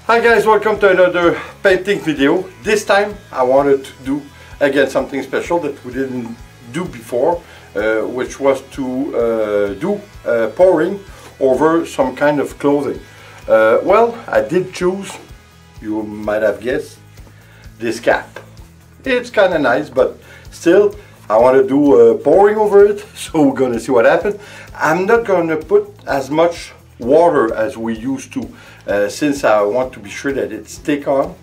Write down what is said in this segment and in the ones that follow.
Hi guys, welcome to another painting video. This time I wanted to do again something special that we didn't do before, which was to do pouring over some kind of clothing. Well, I did choose, you might have guessed, this cap. It's kind of nice, but still I want to do pouring over it, so we're going to see what happens. I'm not going to put as much water as we used to, since I want to be sure that it stick on,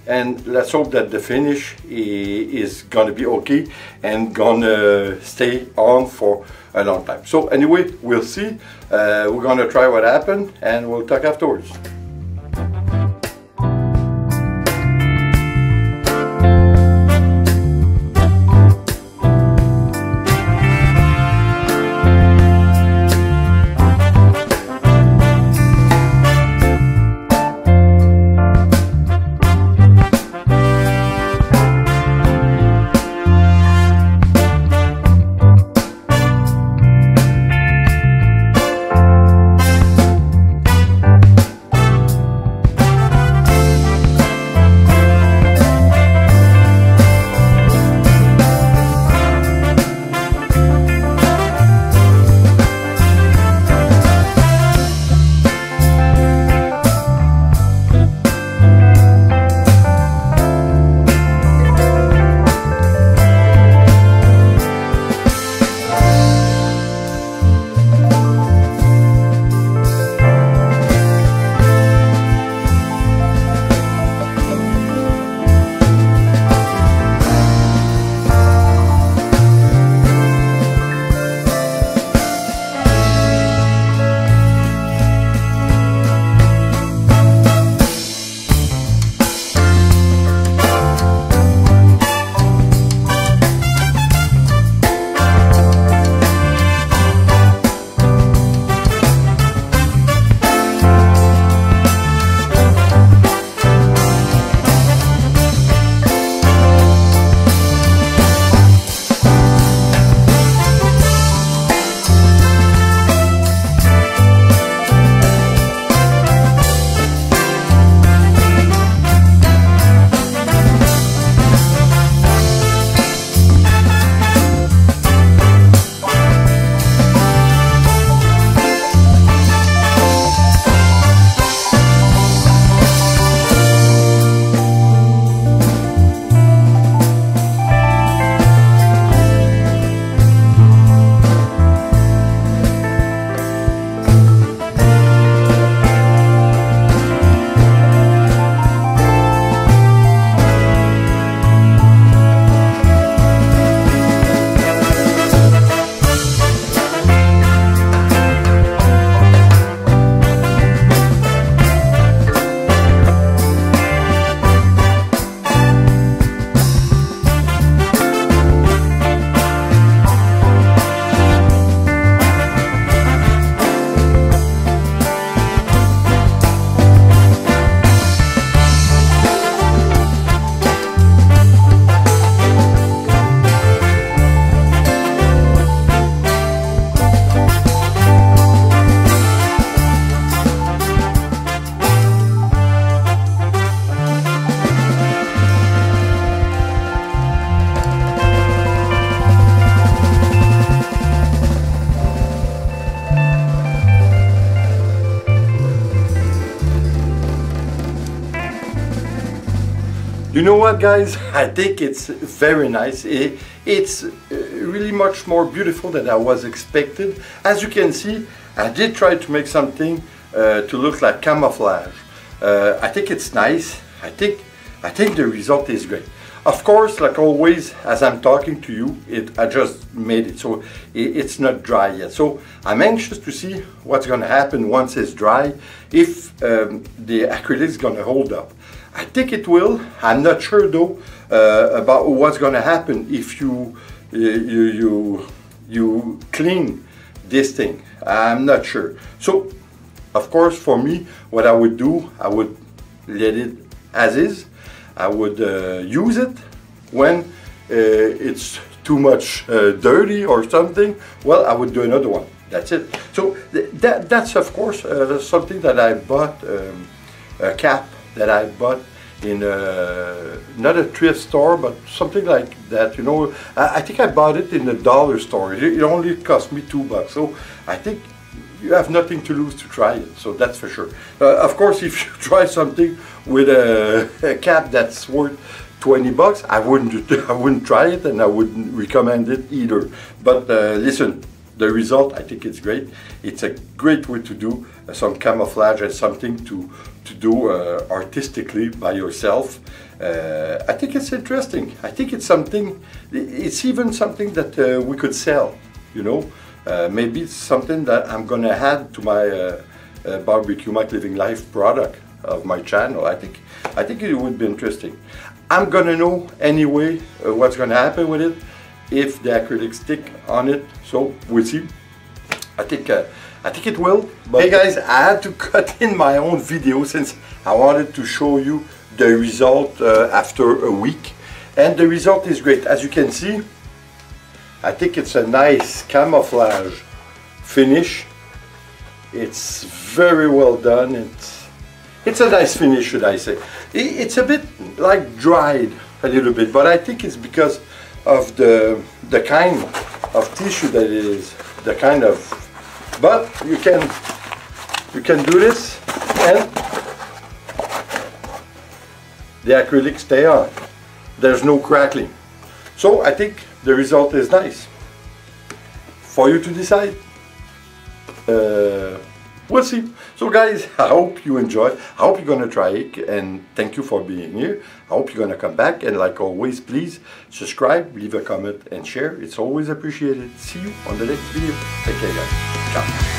and let's hope that the finish is gonna be okay and gonna stay on for a long time. So anyway, we'll see. We're gonna try what happened and we'll talk afterwards. You know what, guys? I think it's very nice. It's really much more beautiful than I was expected. As you can see, I did try to make something to look like camouflage. I think it's nice. I think the result is great. Of course, like always, as I'm talking to you, I just made it, so it's not dry yet. So I'm anxious to see what's going to happen once it's dry, if the acrylic is going to hold up. I think it will. I'm not sure though about what's going to happen if you clean this thing. I'm not sure. So, of course, for me, what I would do, I would let it as is. I would use it when it's too much dirty or something. Well, I would do another one. That's it. So that's of course something that I bought a cap that I bought in not a thrift store, but something like that, you know. I think I bought it in a dollar store. It only cost me $2, so I think you have nothing to lose to try it, so that's for sure. Of course, if you try something with a cap that's worth $20, I wouldn't try it, and I wouldn't recommend it either. But listen, the result, I think it's great. It's a great way to do some camouflage and something to do artistically by yourself. I think it's interesting. I think it's something, it's even something that we could sell, you know. Maybe it's something that I'm gonna add to my Barbecue Mike Living Life product of my channel. I think it would be interesting. I'm gonna know anyway what's gonna happen with it if the acrylic stick on it, so we'll see. I think it will. But hey guys, I had to cut in my own video since I wanted to show you the result after a week, and the result is great. As you can see, I think it's a nice camouflage finish. It's very well done. It's a nice finish, should I say. It's a bit like dried a little bit, but I think it's because of the kind of tissue that it is, the kind of. But you can do this, and the acrylic stay on. There's no crackling, so I think the result is nice. For you to decide. We'll see. So guys, I hope you enjoy. I hope you're gonna try it, and thank you for being here. I hope you're gonna come back, and like always, please subscribe, leave a comment, and share. It's always appreciated. See you on the next video. Take care, guys. Ciao.